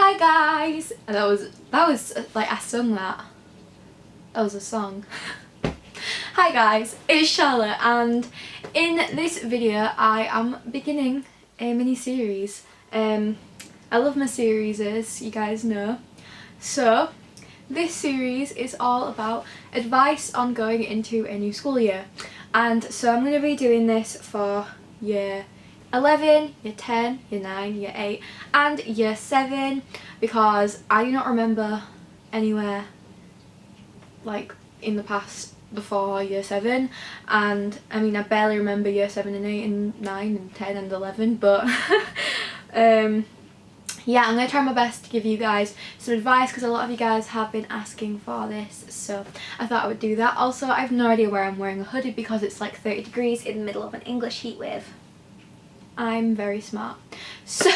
Hi guys! And that was like, I sung that. That was a song. Hi guys, it's Charlotte, and in this video I am beginning a mini-series. I love my series, as you guys know. So this series is all about advice on going into a new school year. And so I'm going to be doing this for year 11, year 10, year 9, year 8 and year 7, because I do not remember anywhere like in the past before year 7, and I mean I barely remember year 7 and 8 and 9 and 10 and 11, but yeah, I'm going to try my best to give you guys some advice because a lot of you guys have been asking for this, so I thought I would do that. Also, I have no idea where I'm wearing a hoodie because it's like 30 degrees in the middle of an English heat wave. I'm very smart. So,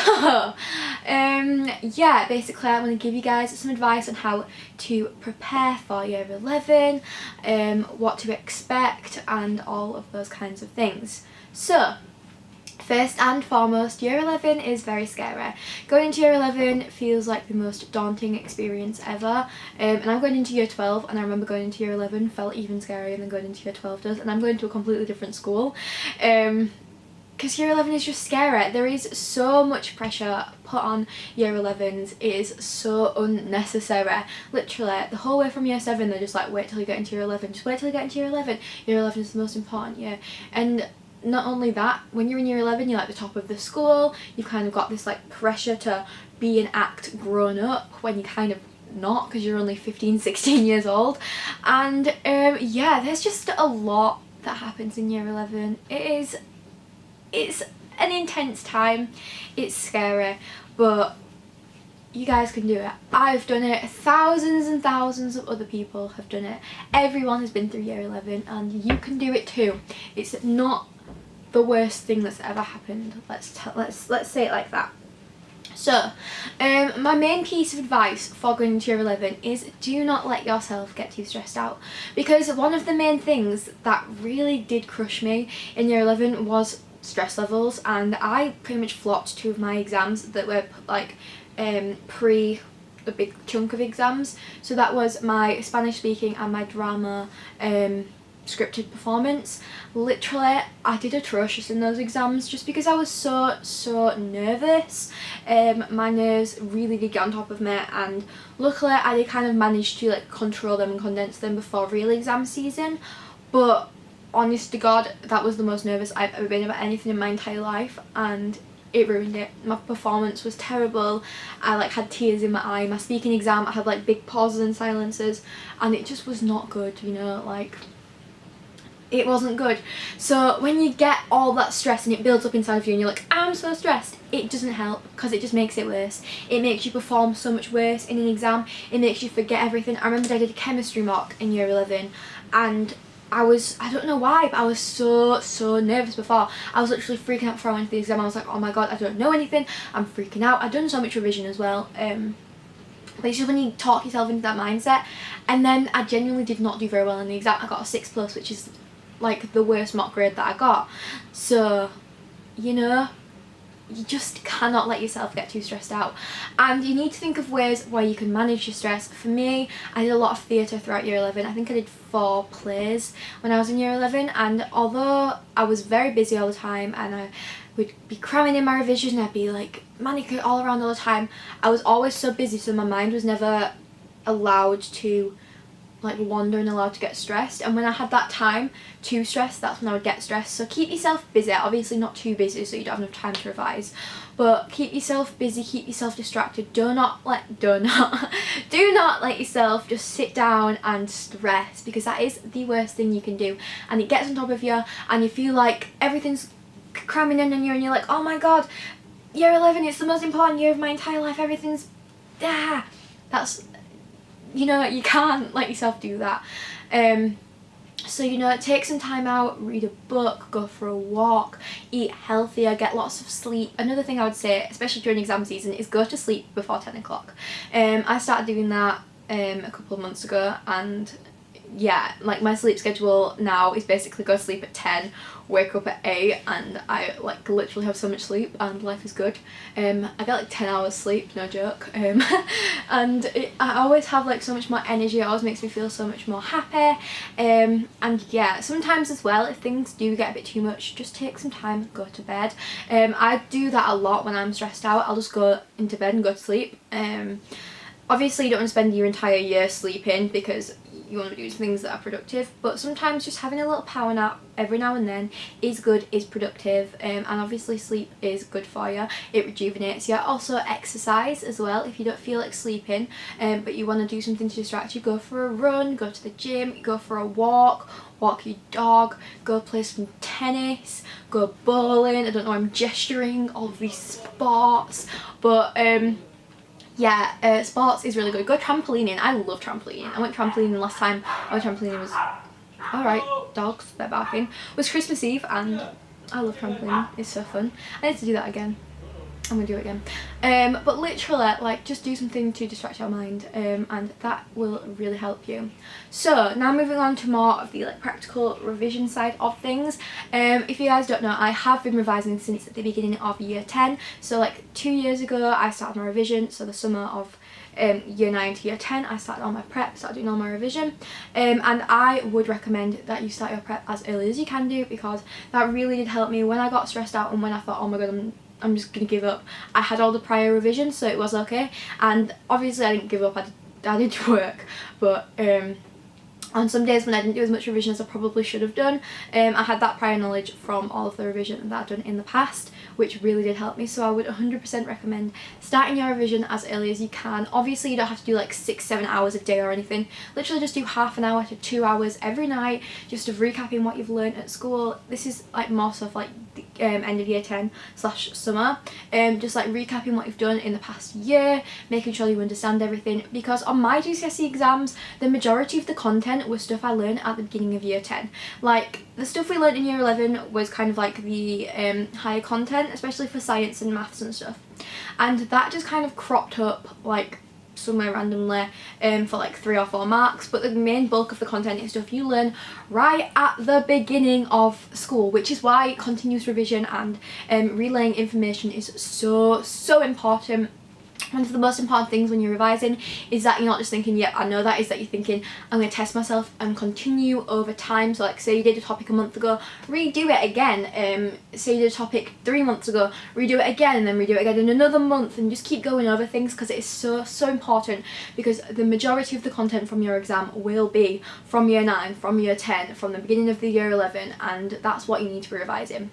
yeah, basically I'm going to give you guys some advice on how to prepare for year 11, what to expect and all of those kinds of things. So, first and foremost, year 11 is very scary. Going into year 11 feels like the most daunting experience ever, and I'm going into year 12, and I remember going into year 11 felt even scarier than going into year 12 does, and I'm going to a completely different school. Because year 11 is just scary. There is so much pressure put on year 11s. It is so unnecessary. Literally, the whole way from year 7 they're just like, wait till you get into year 11, just wait till you get into year 11. Year 11 is the most important year. And not only that, when you're in year 11 you're like the top of the school, you've kind of got this like pressure to be and act grown up when you kind of not, because you're only 15, 16 years old. And yeah, there's just a lot that happens in year 11. It's an intense time, it's scary, but you guys can do it. I've done it, thousands and thousands of other people have done it. Everyone has been through year 11 and you can do it too. It's not the worst thing that's ever happened. Let's say it like that. So, my main piece of advice for going into year 11 is do not let yourself get too stressed out, because one of the main things that really did crush me in year 11 was stress levels, and I pretty much flopped 2 of my exams that were like pre a big chunk of exams. So that was my Spanish speaking and my drama scripted performance. Literally I did atrocious in those exams just because I was so nervous. My nerves really did get on top of me, and luckily I did kind of manage to like control them and condense them before real exam season. But honest to God, that was the most nervous I've ever been about anything in my entire life, and it ruined it. My performance was terrible. I like had tears in my eye. My speaking exam, I had like big pauses and silences, and it just was not good, you know, like it wasn't good. So when you get all that stress and it builds up inside of you and you're like, I'm so stressed, it doesn't help because it just makes it worse. It makes you perform so much worse in an exam. It makes you forget everything. I remember I did a chemistry mock in year 11 and I don't know why, but I was so nervous before. I was literally freaking out before I went to the exam. I was like, oh my god, I don't know anything. I'm freaking out. I'd done so much revision as well. But it's just when you talk yourself into that mindset. And then I genuinely did not do very well in the exam. I got a 6+, which is like the worst mock grade that I got. So, you know, you just cannot let yourself get too stressed out, and you need to think of ways where you can manage your stress. For me, I did a lot of theatre throughout year 11. I think I did 4 plays when I was in year 11, and although I was very busy all the time and I would be cramming in my revision, I'd be like manic all around all the time, I was always so busy, so my mind was never allowed to like wander and allowed to get stressed. And when I had that time to stress, that's when I would get stressed. So keep yourself busy, obviously not too busy so you don't have enough time to revise, but keep yourself busy, keep yourself distracted. Do not let yourself just sit down and stress, because that is the worst thing you can do, and it gets on top of you and you feel like everything's cramming in on you and you're like, oh my god, year 11, it's the most important year of my entire life, everything's that's, you know, you can't let yourself do that. So, you know, take some time out, read a book, go for a walk, eat healthier, get lots of sleep. Another thing I would say, especially during exam season, is go to sleep before 10 o'clock. I started doing that a couple of months ago, and yeah, like my sleep schedule now is basically go to sleep at 10, wake up at 8, and I like literally have so much sleep and life is good. I get like 10 hours sleep, no joke. And I always have like so much more energy. It always makes me feel so much more happy. And yeah, sometimes as well, if things do get a bit too much, just take some time, go to bed. I do that a lot when I'm stressed out. I'll just go into bed and go to sleep. Obviously you don't want to spend your entire year sleeping because you want to do things that are productive, but sometimes just having a little power nap every now and then is good, is productive, and obviously sleep is good for you. It rejuvenates you. Also exercise as well. If you don't feel like sleeping but you want to do something to distract you, go for a run, go to the gym, go for a walk your dog, go play some tennis, go bowling. I don't know, I'm gesturing all of these sports, but yeah, sports is really good. Go trampolining. I love trampolining. I went trampolining last time. I went trampolining was alright. Dogs, they're barking. It was Christmas Eve and I love trampolining. It's so fun. I need to do that again. I'm gonna do it again. But literally, like, just do something to distract your mind, and that will really help you. So now moving on to more of the like practical revision side of things. If you guys don't know, I have been revising since the beginning of year 10. So like 2 years ago I started my revision, so the summer of year 9 to year 10 I started all my prep, started doing all my revision, and I would recommend that you start your prep as early as you can do, because that really did help me when I got stressed out and when I thought, oh my god, I'm just gonna give up. I had all the prior revisions, so it was okay, and obviously I didn't give up. I did work, but on some days when I didn't do as much revision as I probably should have done, I had that prior knowledge from all of the revision that I've done in the past, which really did help me. So I would 100% recommend starting your revision as early as you can. Obviously you don't have to do like 6-7 hours a day or anything. Literally just do half an hour to 2 hours every night, just of recapping what you've learned at school. This is like more stuff like the end of year 10/summer, just like recapping what you've done in the past year, making sure you understand everything, because on my GCSE exams the majority of the content was stuff I learned at the beginning of year 10. Like the stuff we learned in year 11 was kind of like the higher content, especially for science and maths and stuff, and that just kind of cropped up like somewhere randomly for like 3 or 4 marks, but the main bulk of the content is stuff you learn right at the beginning of school, which is why continuous revision and relaying information is so important. One of the most important things when you're revising is that you're not just thinking, yep, I know that, is that you're thinking, I'm going to test myself and continue over time. So like say you did a topic a month ago, redo it again. Say you did a topic 3 months ago, redo it again, and then redo it again in another month, and just keep going over things, because it is so important, because the majority of the content from your exam will be from year 9, from year 10, from the beginning of the year 11, and that's what you need to be revising.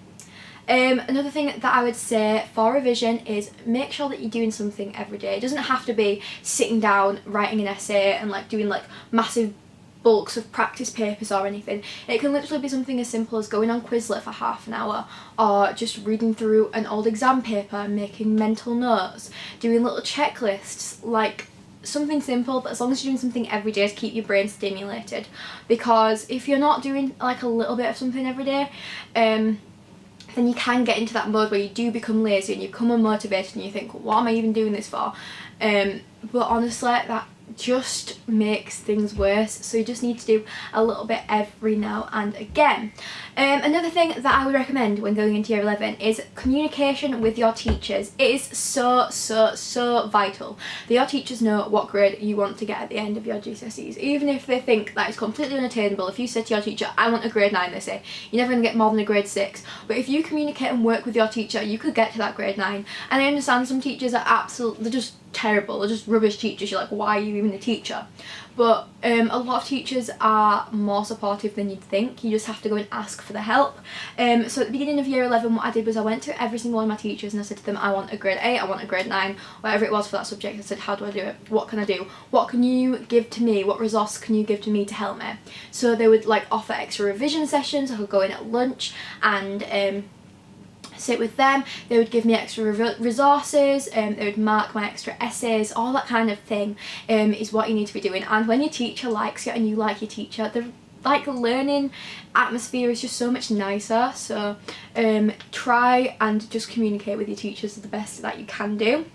Another thing that I would say for revision is make sure that you're doing something every day. It doesn't have to be sitting down, writing an essay and like doing like massive bulks of practice papers or anything. It can literally be something as simple as going on Quizlet for half an hour, or just reading through an old exam paper, making mental notes, doing little checklists, like something simple, but as long as you're doing something every day to keep your brain stimulated. Because if you're not doing like a little bit of something every day, then you can get into that mode where you do become lazy and you become unmotivated and you think, what am I even doing this for? But honestly, that just makes things worse, so you just need to do a little bit every now and again. Another thing that I would recommend when going into year 11 is communication with your teachers. It is so vital that your teachers know what grade you want to get at the end of your GCSEs, even if they think that it's completely unattainable. If you said to your teacher, I want a grade 9, they say, you're never going to get more than a grade 6, but if you communicate and work with your teacher, you could get to that grade 9. And I understand some teachers are they're just terrible, they're just rubbish teachers. You're like, why are you even a teacher? But a lot of teachers are more supportive than you'd think. You just have to go and ask for the help. So at the beginning of year 11, what I did was I went to every single one of my teachers and I said to them, I want a grade 8, I want a grade 9, whatever it was for that subject. I said, how do I do it? What can I do? What can you give to me? What resource can you give to me to help me? So they would like offer extra revision sessions. I could go in at lunch and sit with them. They would give me extra resources, they would mark my extra essays, all that kind of thing is what you need to be doing. And when your teacher likes you and you like your teacher, the like learning atmosphere is just so much nicer. So try and just communicate with your teachers the best that you can do.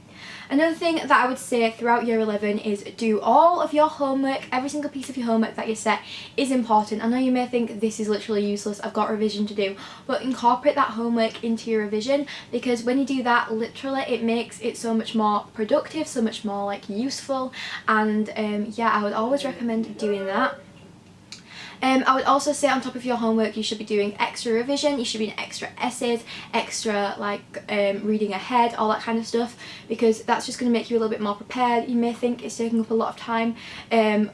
Another thing that I would say throughout year 11 is do all of your homework. Every single piece of your homework that you set is important. I know you may think this is literally useless, I've got revision to do, but incorporate that homework into your revision, because when you do that, literally it makes it so much more productive, so much more like useful, and yeah, I would always recommend doing that. I would also say on top of your homework you should be doing extra revision, you should be doing extra essays, extra like reading ahead, all that kind of stuff, because that's just going to make you a little bit more prepared. You may think it's taking up a lot of time,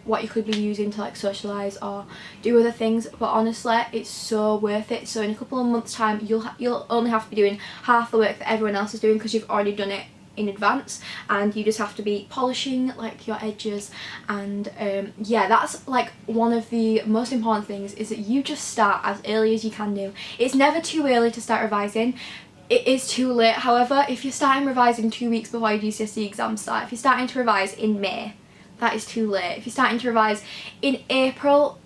what you could be using to like socialise or do other things, but honestly it's so worth it. So in a couple of months time you'll only have to be doing half the work that everyone else is doing, because you've already done it in advance, and you just have to be polishing like your edges. And yeah, that's like one of the most important things, is that you just start as early as you can do. It's never too early to start revising. It is too late, however, if you're starting revising 2 weeks before your GCSE exams start. If you're starting to revise in May, that is too late. If you're starting to revise in April,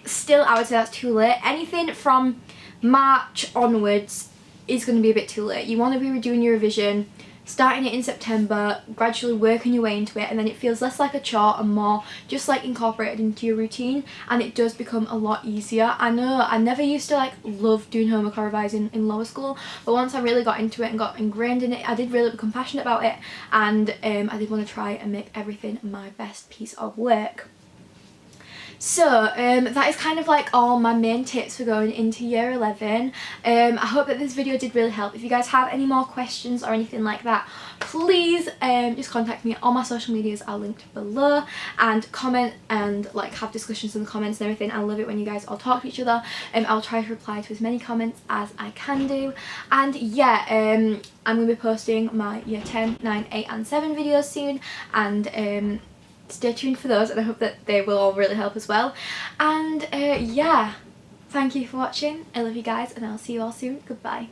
still I would say that's too late. Anything from March onwards is going to be a bit too late. You want to be redoing your revision, starting it in September, gradually working your way into it, and then it feels less like a chore and more just like incorporated into your routine, and it does become a lot easier. I know I never used to like love doing homework or revising in lower school, but once I really got into it and got ingrained in it, I did really become passionate about it, and I did want to try and make everything my best piece of work. So that is kind of like all my main tips for going into year 11. I hope that this video did really help. If you guys have any more questions or anything like that, please just contact me on my social medias, I'll link below, and comment and like have discussions in the comments and everything. I love it when you guys all talk to each other. I'll try to reply to as many comments as I can do. And yeah, I'm going to be posting my year 10, 9, 8 and 7 videos soon, and stay tuned for those, and I hope that they will all really help as well. And yeah, thank you for watching. I love you guys, and I'll see you all soon. Goodbye.